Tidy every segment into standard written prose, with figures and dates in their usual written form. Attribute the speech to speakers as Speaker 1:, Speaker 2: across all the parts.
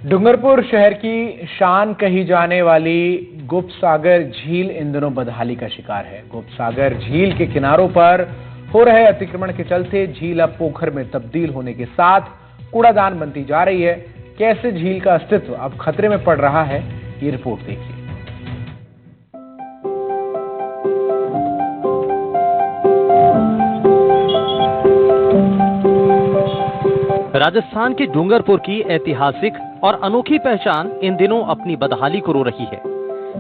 Speaker 1: डूंगरपुर शहर की शान कही जाने वाली गुप्तसागर झील इन दिनों बदहाली का शिकार है। गुप्तसागर झील के किनारों पर हो रहे अतिक्रमण के चलते झील अब पोखर में तब्दील होने के साथ कूड़ादान बनती जा रही है। कैसे झील का अस्तित्व अब खतरे में पड़ रहा है, ये रिपोर्ट देखिए।
Speaker 2: राजस्थान के डूंगरपुर की ऐतिहासिक और अनोखी पहचान इन दिनों अपनी बदहाली को रो रही है।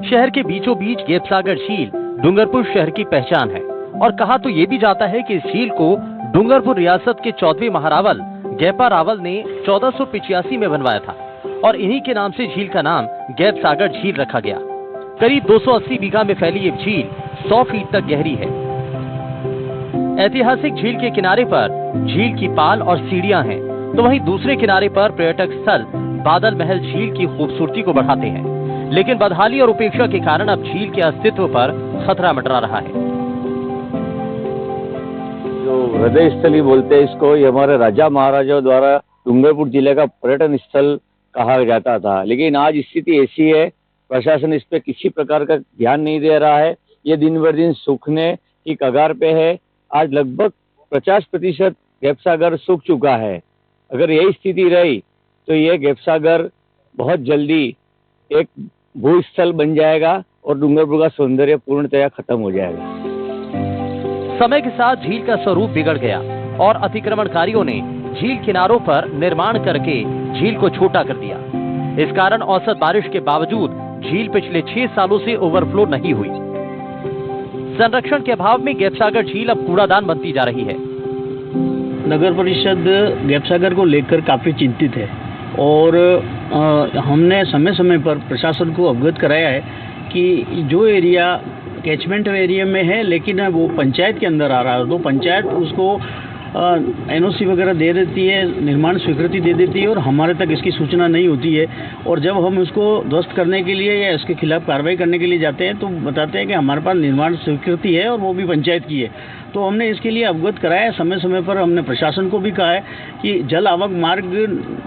Speaker 2: शहर के बीचों बीच गेपसागर झील डूंगरपुर शहर की पहचान है और कहा तो ये भी जाता है कि इस झील को डूंगरपुर रियासत के 14वें महारावल गैपा रावल ने 1485 में बनवाया था और इन्हीं के नाम से झील का नाम गेपसागर झील रखा गया। करीब 280 बीघा में फैली ये झील 100 फीट तक गहरी है। ऐतिहासिक झील के किनारे पर झील की पाल और सीढ़ियां हैं, तो वहीं दूसरे किनारे पर पर्यटक स्थल बादल महल झील की खूबसूरती को बढ़ाते हैं। लेकिन बदहाली और उपेक्षा के कारण अब झील के अस्तित्व पर खतरा मंडरा रहा है।
Speaker 3: जो हृदय स्थली बोलते हैं इसको, ये हमारे राजा महाराजाओं द्वारा डूंगरपुर जिले का पर्यटन स्थल कहा जाता था, लेकिन आज स्थिति ऐसी है, प्रशासन इस पे किसी प्रकार का ध्यान नहीं दे रहा है। ये दिन ब दिन सूखने की कगार पे है। आज लगभग 50% गेपसागर सूख चुका है। अगर यही स्थिति रही तो ये गेपसागर बहुत जल्दी एक भूस्थल बन जाएगा और डूंगरपुर का सौंदर्य पूर्णतया खत्म हो जाएगा।
Speaker 2: समय के साथ झील का स्वरूप बिगड़ गया और अतिक्रमणकारियों ने झील किनारों पर निर्माण करके झील को छोटा कर दिया। इस कारण औसत बारिश के बावजूद झील पिछले 6 सालों से ओवरफ्लो नहीं हुई। संरक्षण के अभाव में गेपसागर झील अब कूड़ादान बनती जा रही है।
Speaker 4: नगर परिषद गेपसागर को लेकर काफ़ी चिंतित है और हमने समय समय पर प्रशासन को अवगत कराया है कि जो एरिया कैचमेंट एरिया में है लेकिन वो पंचायत के अंदर आ रहा है, तो पंचायत उसको एनओसी वगैरह दे देती है, निर्माण स्वीकृति दे देती है और हमारे तक इसकी सूचना नहीं होती है। और जब हम उसको ध्वस्त करने के लिए या इसके खिलाफ कार्रवाई करने के लिए जाते हैं तो बताते हैं कि हमारे पास निर्माण स्वीकृति है और वो भी पंचायत की है। तो हमने इसके लिए अवगत कराया है। समय समय पर हमने प्रशासन को भी कहा है कि जल आवक मार्ग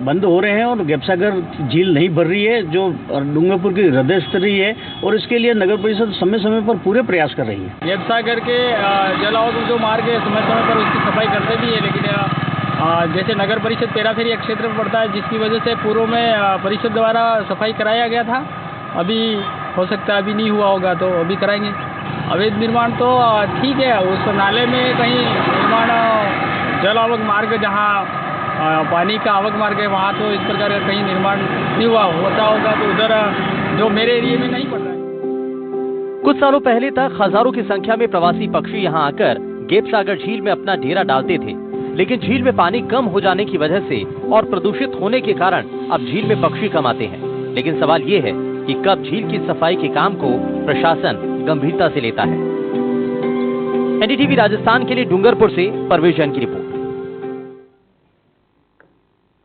Speaker 4: बंद हो रहे हैं और गेपसागर झील नहीं भर रही है, जो डूंगरपुर की हृदय स्थली है, और इसके लिए नगर परिषद समय समय पर पूरे प्रयास कर रही है।
Speaker 5: गेपसागर के जल आवक जो मार्ग है समय समय पर उसकी सफाई करते भी है, लेकिन जैसे नगर परिषद पेराफेरी क्षेत्र में पड़ता है, जिसकी वजह से पूर्व में परिषद द्वारा सफाई कराया गया था। अभी हो सकता है अभी नहीं हुआ होगा, तो अभी कराएंगे। अवैध निर्माण तो ठीक है, उस नाले में कहीं निर्माण जल आवक मार्ग जहाँ पानी का आवक मार्ग है वहाँ तो इस प्रकार का कहीं निर्माण नहीं होता होगा, तो उधर जो मेरे एरिया में नहीं पड़ रहा है।
Speaker 2: कुछ सालों पहले तक हजारों की संख्या में प्रवासी पक्षी यहाँ आकर गेपसागर झील में अपना डेरा डालते थे, लेकिन झील में पानी कम हो जाने की वजह से और प्रदूषित होने के कारण अब झील में पक्षी कम आते हैं। लेकिन सवाल ये है कि कब झील की सफाई के काम को प्रशासन गंभीरता से लेता है। एनडीटीवी राजस्थान के लिए डूंगरपुर से परवेश जैन की रिपोर्ट।